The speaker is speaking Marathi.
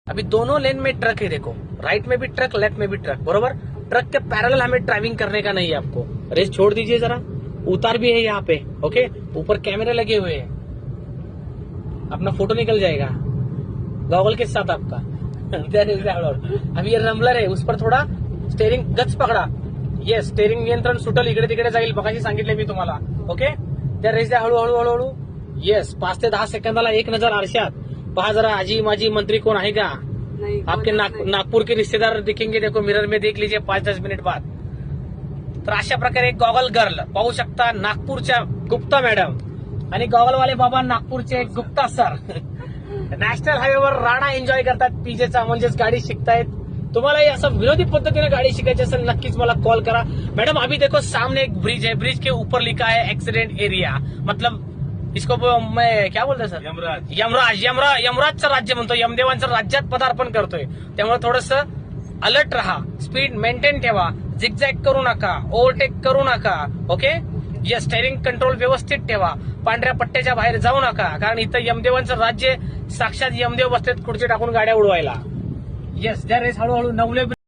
अभी दोनों लेन में ट्रक है, देखो राइट में भी ट्रक, लेफ्ट में भी ट्रक, बरोबर। ट्रक के पैरेलल हमें ड्राइविंग करने का नहीं है आपको। रेस छोड़ दीजिए जरा, उतार भी है यहाँ पे, ओके। ऊपर कैमरे लगे हुए हैं, अपना फोटो निकल जाएगा गॉगल के साथ आपका। अभी ये रंबलर है, उस पर थोड़ा स्टेरिंग गच पकडा, येस स्टेरिंग नियंत्रण सुटल, इकडे तिकडे जाईल, बघाशी सांगितले मी तुम्हाला, ओके। त्या रेस द्या हळूहळू हळूहळू, येस 5 ते 10 सेकंदाला एक नजर आरशात पहा जरा, आजी माझी मंत्री कोण आहे का, आपके नागपूर के रिश्तेदार दिखेंगे, देखो मिरर में देख लीजिए 5-10 मिनिट बाद। तर अशा प्रकारे गॉगल गर्ल पाहू शकता, नागपूरच्या गुप्ता मॅडम आणि गॉगलवाले बाबा नागपूरचे गुप्ता सर नॅशनल हायवेवर राणा एन्जॉय करतात पीजेचा, म्हणजेच गाडी शिकतायत। तुम्हालाही असं विनोदी पद्धतीने गाड़ी शिकायची असेल नक्कीच मला कॉल करा। मैडम अभी देखो सामने एक ब्रिज है, ब्रिज के ऊपर लिखा है एक्सीडेंट एरिया, मतलब इसको मैं क्या बोलतोय सर, यमराजचं राज्य म्हणतो, यमदेवांचं राज्यात पदार्पण करतोय, त्यामुळे थोडस अलर्ट राहा, स्पीड मेंटेन ठेवा, झिगझॅग करू नका, ओव्हरटेक करू नका, ओके। या स्टेरिंग कंट्रोल व्यवस्थित ठेवा, पांढऱ्या पट्ट्याच्या बाहेर जाऊ नका, कारण इथं यमदेवांचं राज्य, साक्षात यमदेव बसलेत खुर्ची टाकून गाड्या उडवायला। येस, त्या रेस हळूहळू नवले